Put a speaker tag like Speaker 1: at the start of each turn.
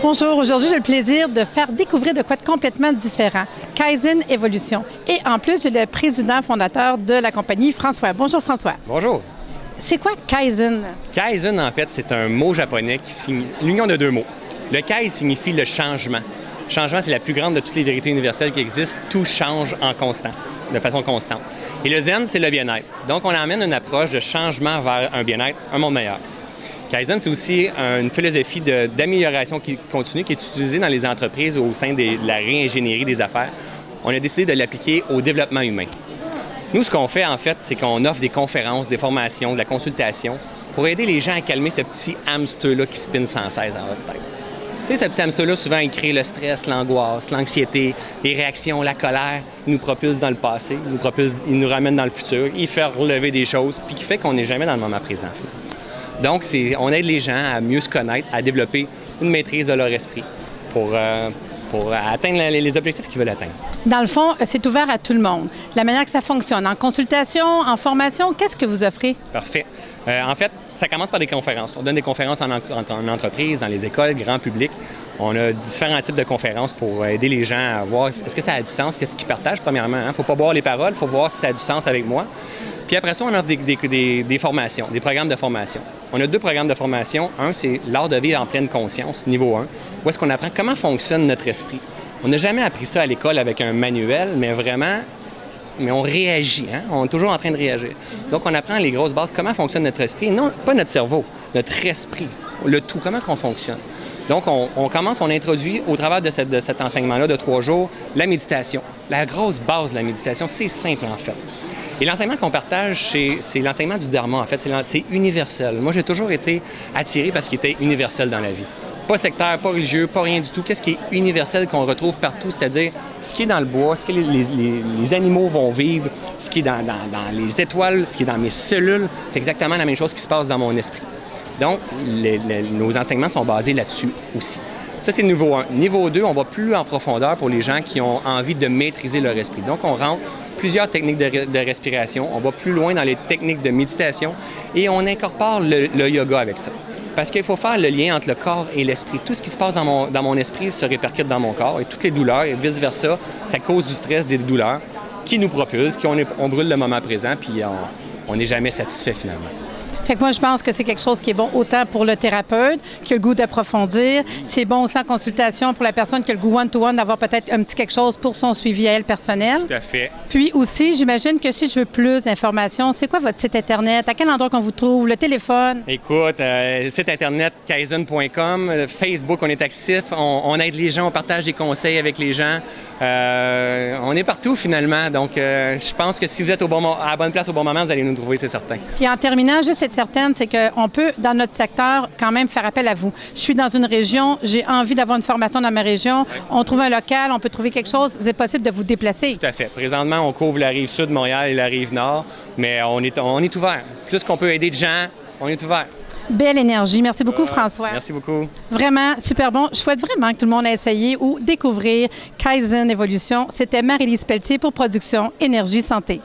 Speaker 1: Bonjour, aujourd'hui j'ai le plaisir de faire découvrir de quoi de complètement différent, Kaizen Evolution. Et en plus, j'ai le président fondateur de la compagnie, François. Bonjour François.
Speaker 2: Bonjour.
Speaker 1: C'est quoi Kaizen?
Speaker 2: Kaizen, en fait, c'est un mot japonais qui signifie l'union de deux mots. Le Kai signifie le changement. Le changement, c'est la plus grande de toutes les vérités universelles qui existent. Tout change en constant, de façon constante. Et le Zen, c'est le bien-être. Donc, on amène une approche de changement vers un bien-être, un monde meilleur. Kaizen, c'est aussi une philosophie d'amélioration continue qui est utilisée dans les entreprises au sein de la réingénierie des affaires. On a décidé de l'appliquer au développement humain. Nous, ce qu'on fait, en fait, c'est qu'on offre des conférences, des formations, de la consultation pour aider les gens à calmer ce petit hamster-là qui spinne sans cesse dans votre tête. Tu sais, ce petit hamster-là, souvent, il crée le stress, l'angoisse, l'anxiété, les réactions, la colère. Il nous propulse dans le passé, il nous ramène dans le futur, il fait relever des choses, puis qui fait qu'on n'est jamais dans le moment présent, finalement. Donc, on aide les gens à mieux se connaître, à développer une maîtrise de leur esprit pour atteindre les objectifs qu'ils veulent atteindre.
Speaker 1: Dans le fond, c'est ouvert à tout le monde. La manière que ça fonctionne, en consultation, en formation, qu'est-ce que vous offrez?
Speaker 2: Parfait. En fait, ça commence par des conférences. On donne des conférences en entreprise, dans les écoles, grand public. On a différents types de conférences pour aider les gens à voir est-ce que ça a du sens, qu'est-ce qu'ils partagent, premièrement. Il ne faut pas boire les paroles, il faut voir si ça a du sens avec moi. Puis après ça, on offre des formations, des programmes de formation. On a 2 programmes de formation. Un, c'est l'art de vivre en pleine conscience, niveau 1, où est-ce qu'on apprend comment fonctionne notre esprit. On n'a jamais appris ça à l'école avec un manuel, mais on réagit. Hein? On est toujours en train de réagir. Donc, on apprend les grosses bases, comment fonctionne notre esprit. Non, pas notre cerveau, notre esprit, le tout, comment qu'on fonctionne. Donc, on introduit au travers de cet enseignement-là de 3 jours, la méditation. La grosse base de la méditation, c'est simple en fait. Et l'enseignement qu'on partage, c'est l'enseignement du Dharma, en fait. C'est universel. Moi, j'ai toujours été attiré parce qu'il était universel dans la vie. Pas sectaire, pas religieux, pas rien du tout. Qu'est-ce qui est universel qu'on retrouve partout? C'est-à-dire ce qui est dans le bois, ce que les animaux vont vivre, ce qui est dans les étoiles, ce qui est dans mes cellules, c'est exactement la même chose qui se passe dans mon esprit. Donc, nos enseignements sont basés là-dessus aussi. Ça, c'est niveau 1. Niveau 2, on va plus en profondeur pour les gens qui ont envie de maîtriser leur esprit. Donc, on rentre plusieurs techniques de respiration, on va plus loin dans les techniques de méditation et on incorpore le yoga avec ça. Parce qu'il faut faire le lien entre le corps et l'esprit. Tout ce qui se passe dans mon esprit se répercute dans mon corps et toutes les douleurs et vice-versa, ça cause du stress, des douleurs qui nous propulsent, on brûle le moment présent puis on n'est jamais satisfait finalement.
Speaker 1: Fait que moi, je pense que c'est quelque chose qui est bon autant pour le thérapeute qui a le goût d'approfondir. C'est bon aussi en consultation pour la personne qui a le goût one-to-one d'avoir peut-être un petit quelque chose pour son suivi à elle personnel.
Speaker 2: Tout à fait.
Speaker 1: Puis aussi, j'imagine que si je veux plus d'informations, c'est quoi votre site Internet? À quel endroit qu'on vous trouve? Le téléphone?
Speaker 2: Écoute, site Internet, kaizen.com. Facebook, on est actif. On aide les gens, on partage des conseils avec les gens. On est partout finalement. Donc, je pense que si vous êtes à la bonne place au bon moment, vous allez nous trouver, c'est certain.
Speaker 1: Puis en terminant, juste être certaine, c'est qu'on peut, dans notre secteur, quand même faire appel à vous. Je suis dans une région, j'ai envie d'avoir une formation dans ma région. Ouais. On trouve un local, on peut trouver quelque chose. Vous êtes possible de vous déplacer.
Speaker 2: Tout à fait. Présentement, on couvre la rive sud de Montréal et la rive nord, mais on est ouvert. Plus qu'on peut aider de gens, on est ouvert.
Speaker 1: Belle énergie. Merci beaucoup, François.
Speaker 2: Merci beaucoup.
Speaker 1: Vraiment, super bon. Je souhaite vraiment que tout le monde ait essayé ou découvrir Kaizen Evolution. C'était Marie-Lise Pelletier pour Production Énergie Santé.